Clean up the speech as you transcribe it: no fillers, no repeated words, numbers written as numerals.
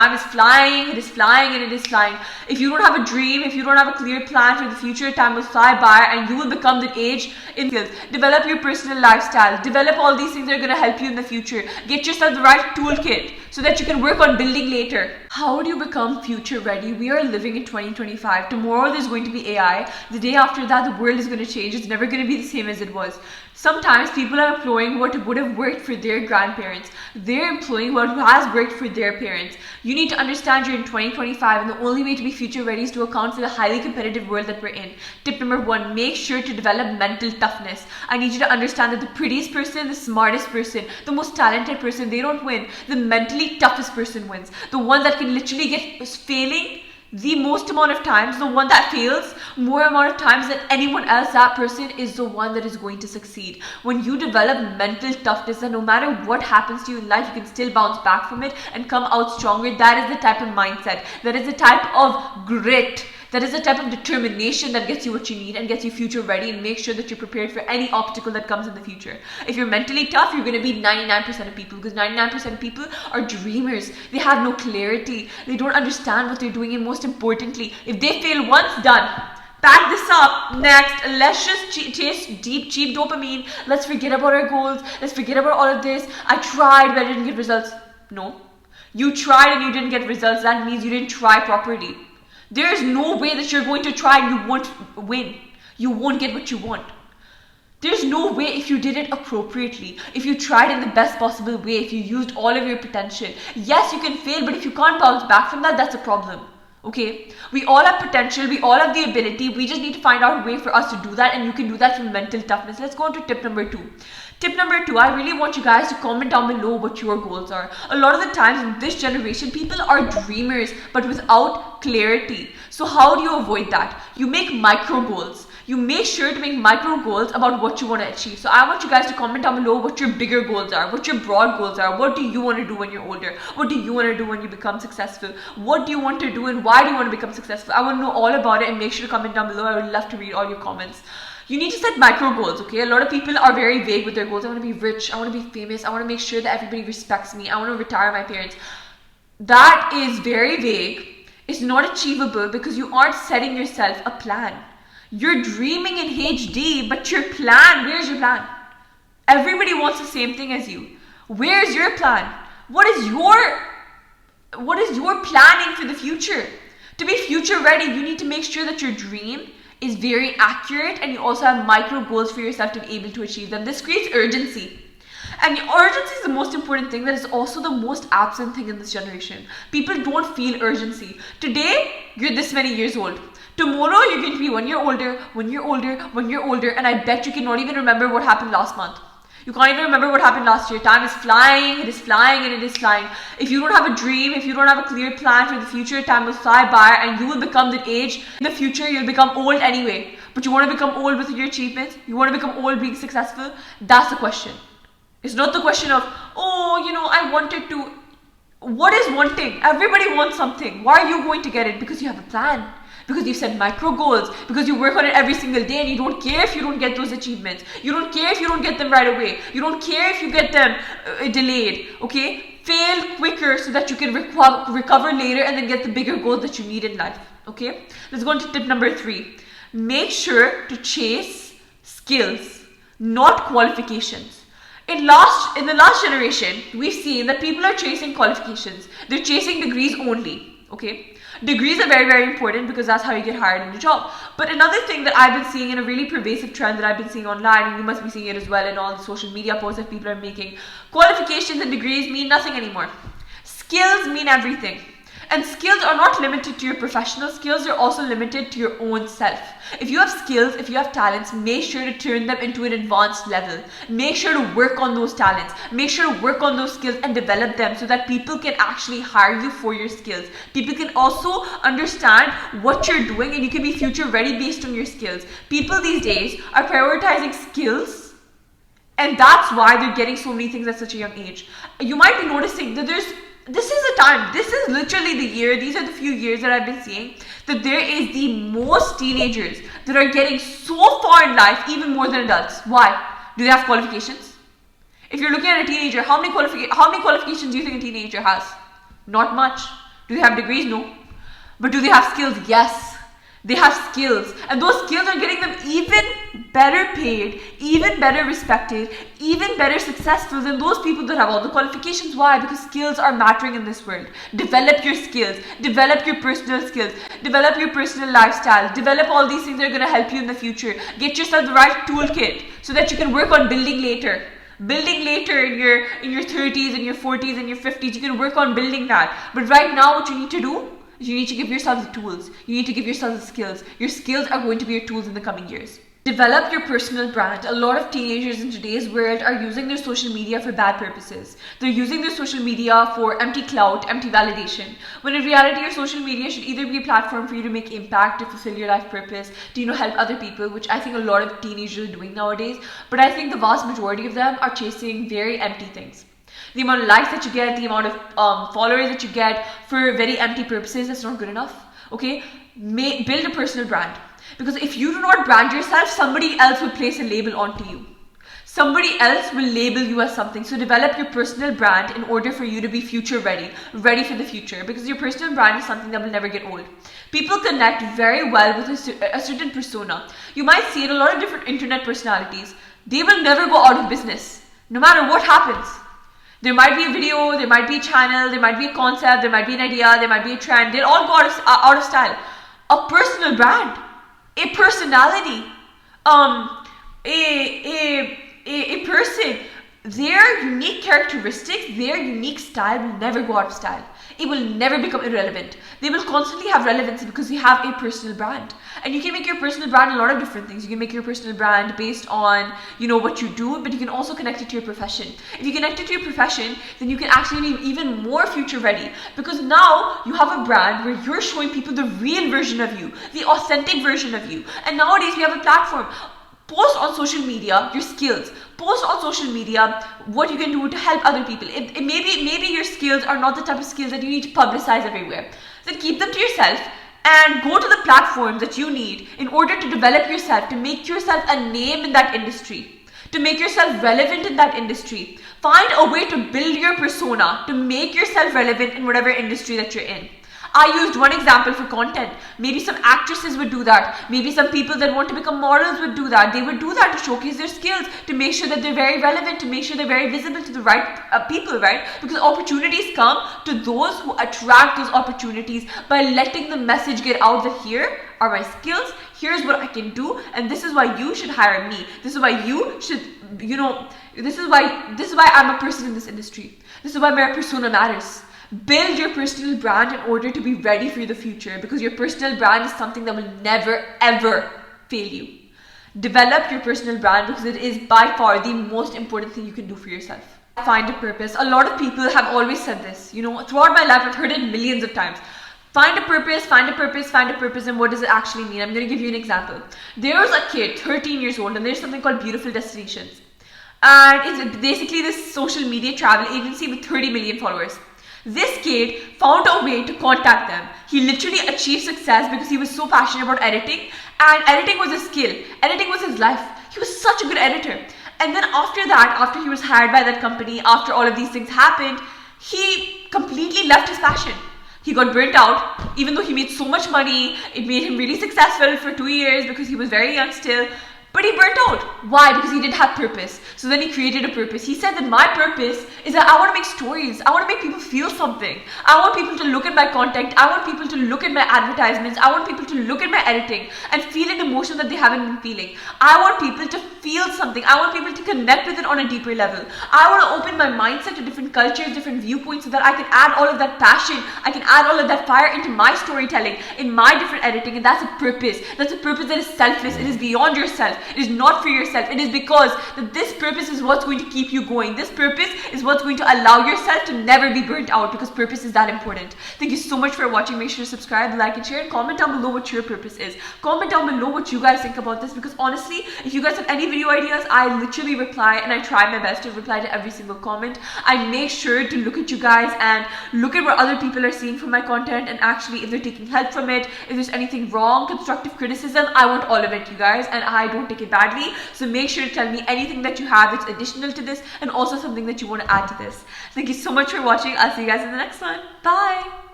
Time is flying, it is flying, and it is flying. If you don't have a dream, if you don't have a clear plan for the future, time will fly by and you will become the age in skills. Develop your personal lifestyle. Develop all these things that are going to help you in the future. Get yourself the right toolkit so that you can work on building later. How do you become future ready? We are living in 2025. Tomorrow there's going to be AI. The day after that, the world is going to change. It's never going to be the same as it was. Sometimes people are employing what would have worked for their grandparents. They're employing what has worked for their parents. You need to understand you're in 2025 and the only way to be future ready is to account for the highly competitive world that we're in. Tip number 1, make sure to develop mental toughness. I need you to understand that the prettiest person, the smartest person, the most talented person, they don't win. The mentally toughest person wins. The one that can literally get failing the most amount of times, the one that fails more amount of times than anyone else, that person is the one that is going to succeed. When you develop mental toughness, that no matter what happens to you in life, you can still bounce back from it and come out stronger. That is the type of mindset, that is the type of grit, that is the type of determination that gets you what you need and gets you future ready and make sure that you're prepared for any obstacle that comes in the future. If you're mentally tough, you're going to be 99% of people, because 99% of people are dreamers. They have no clarity. They don't understand what they're doing, and most importantly, if they fail once, done. Pack this up. Next, let's just chase deep, cheap dopamine. Let's forget about our goals. Let's forget about all of this. I tried, but I didn't get results. No. You tried and you didn't get results. That means you didn't try properly. There is no way that you're going to try and you won't win. You won't get what you want. There's no way if you did it appropriately, if you tried in the best possible way, if you used all of your potential. Yes, you can fail, but if you can't bounce back from that, that's a problem. Okay? We all have potential, we all have the ability, we just need to find out a way for us to do that, and you can do that through mental toughness. Let's go on to tip number 2. Tip number 2, I really want you guys to comment down below what your goals are. A lot of the times in this generation, people are dreamers, but without clarity. So how do you avoid that? You make micro goals. You make sure to make micro goals about what you want to achieve. So I want you guys to comment down below what your bigger goals are, what your broad goals are. What do you want to do when you're older? What do you want to do when you become successful? What do you want to do and why do you want to become successful? I want to know all about it, and make sure to comment down below. I would love to read all your comments. You need to set micro goals, okay? A lot of people are very vague with their goals. I want to be rich. I want to be famous. I want to make sure that everybody respects me. I want to retire my parents. That is very vague. It's not achievable because you aren't setting yourself a plan. You're dreaming in HD, but your plan, where's your plan? Everybody wants the same thing as you. Where's your plan? What is your planning for the future? To be future ready, you need to make sure that your dream is very accurate and you also have micro goals for yourself to be able to achieve them. This creates urgency. And urgency is the most important thing, that is also the most absent thing in this generation. People don't feel urgency. Today, you're this many years old. Tomorrow, you're going to be 1 year older, 1 year older, 1 year older, and I bet you cannot even remember what happened last month. You can't even remember what happened last year. Time is flying, it is flying, and it is flying. If you don't have a dream, if you don't have a clear plan for the future, time will fly by and you will become the age. In the future, you'll become old anyway. But you want to become old with your achievements? You want to become old being successful? That's the question. It's not the question of, oh, I wanted to. What is wanting? Everybody wants something. Why are you going to get it? Because you have a plan. Because you set micro goals, because you work on it every single day and you don't care if you don't get those achievements. You don't care if you don't get them right away. You don't care if you get them delayed, okay? Fail quicker so that you can recover later and then get the bigger goals that you need in life, okay? Let's go on to tip number 3. Make sure to chase skills, not qualifications. In the last generation, we've seen that people are chasing qualifications. They're chasing degrees only, okay? Degrees are very, very important because that's how you get hired in a job. But another thing that I've been seeing in a really pervasive trend that I've been seeing online, and you must be seeing it as well in all the social media posts that people are making, qualifications and degrees mean nothing anymore. Skills mean everything. And skills are not limited to your professional skills, they're also limited to your own self. If you have skills, if you have talents, make sure to turn them into an advanced level. Make sure to work on those talents. Make sure to work on those skills and develop them so that people can actually hire you for your skills. People can also understand what you're doing and you can be future ready based on your skills. People these days are prioritizing skills, and that's why they're getting so many things at such a young age. You might be noticing that this is a time, this is literally the year, these are the few years that I've been seeing, that there is the most teenagers that are getting so far in life, even more than adults. Why? Do they have qualifications? If you're looking at a teenager, how many qualifications do you think a teenager has? Not much. Do they have degrees? No. But do they have skills? Yes. They have skills, and those skills are getting them even better paid, even better respected, even better successful than those people that have all the qualifications. Why? Because skills are mattering in this world. Develop your skills, develop your personal skills, develop your personal lifestyle, develop all these things that are going to help you in the future. Get yourself the right toolkit so that you can work on building later. Building later in your 30s, in your 40s, in your 50s, you can work on building that. But right now, what you need to do, you need to give yourself the tools. You need to give yourself the skills. Your skills are going to be your tools in the coming years. Develop your personal brand. A lot of teenagers in today's world are using their social media for bad purposes. They're using their social media for empty clout, empty validation. When in reality, your social media should either be a platform for you to make impact, to fulfill your life purpose, to help other people, which I think a lot of teenagers are doing nowadays. But I think the vast majority of them are chasing very empty things. The amount of likes that you get, the amount of followers that you get for very empty purposes, that's not good enough. Okay? Build a personal brand. Because if you do not brand yourself, somebody else will place a label onto you. Somebody else will label you as something. So develop your personal brand in order for you to be future ready for the future. Because your personal brand is something that will never get old. People connect very well with a certain persona. You might see it, a lot of different internet personalities. They will never go out of business, no matter what happens. There might be a video, there might be a channel, there might be a concept, there might be an idea, there might be a trend. They'll all go out of style. A personal brand, a personality, a person, their unique characteristics, their unique style will never go out of style. It will never become irrelevant. They will constantly have relevancy because you have a personal brand. And you can make your personal brand a lot of different things. You can make your personal brand based on, what you do, but you can also connect it to your profession. If you connect it to your profession, then you can actually be even more future ready, because now you have a brand where you're showing people the real version of you, the authentic version of you. And nowadays we have a platform. Post on social media your skills. Post on social media what you can do to help other people. Maybe your skills are not the type of skills that you need to publicize everywhere. Then keep them to yourself and go to the platform that you need in order to develop yourself, to make yourself a name in that industry, to make yourself relevant in that industry. Find a way to build your persona, to make yourself relevant in whatever industry that you're in. I used one example for content. Maybe some actresses would do that. Maybe some people that want to become models would do that. They would do that to showcase their skills, to make sure that they're very relevant, to make sure they're very visible to the right people, right? Because opportunities come to those who attract those opportunities by letting the message get out that here are my skills, here's what I can do, and this is why you should hire me. This is why you should, this is why I'm a person in this industry. This is why my persona matters. Build your personal brand in order to be ready for the future, because your personal brand is something that will never ever fail you. Develop your personal brand because it is by far the most important thing you can do for yourself. Find a purpose. A lot of people have always said this, throughout my life. I've heard it millions of times. Find a purpose, find a purpose, find a purpose. And what does it actually mean? I'm going to give you an example. There was a kid, 13 years old, and there's something called Beautiful Destinations. And it's basically this social media travel agency with 30 million followers. This kid found a way to contact them. He literally achieved success because he was so passionate about editing, and editing was his skill. Editing was his life. He was such a good editor. And then after that, after he was hired by that company, after all of these things happened, he completely left his passion. He got burnt out. Even though he made so much money, it made him really successful for 2 years because he was very young still. But he burnt out. Why? Because he didn't have purpose. So then he created a purpose. He said that my purpose is that I want to make stories. I want to make people feel something. I want people to look at my content. I want people to look at my advertisements. I want people to look at my editing and feel an emotion that they haven't been feeling. I want people to feel something. I want people to connect with it on a deeper level. I want to open my mindset to different cultures, different viewpoints, so that I can add all of that passion. I can add all of that fire into my storytelling, in my different editing. And that's a purpose. That's a purpose that is selfless. It is beyond yourself. It is not for yourself. It is because that this purpose is what's going to keep you going. This purpose is what's going to allow yourself to never be burnt out, because purpose is that important. Thank you so much for watching. Make sure to subscribe, like, and share, and comment down below what your purpose is. Comment down below what you guys think about this, because honestly, if you guys have any video ideas, I literally reply, and I try my best to reply to every single comment. I make sure to look at you guys and look at what other people are seeing from my content, and actually if they're taking help from it, if there's anything wrong, constructive criticism, I want all of it, you guys, and I don't take it badly. So make sure to tell me anything that you have that's additional to this, and also something that you want to add to this. Thank you so much for watching. I'll see you guys in the next one. Bye.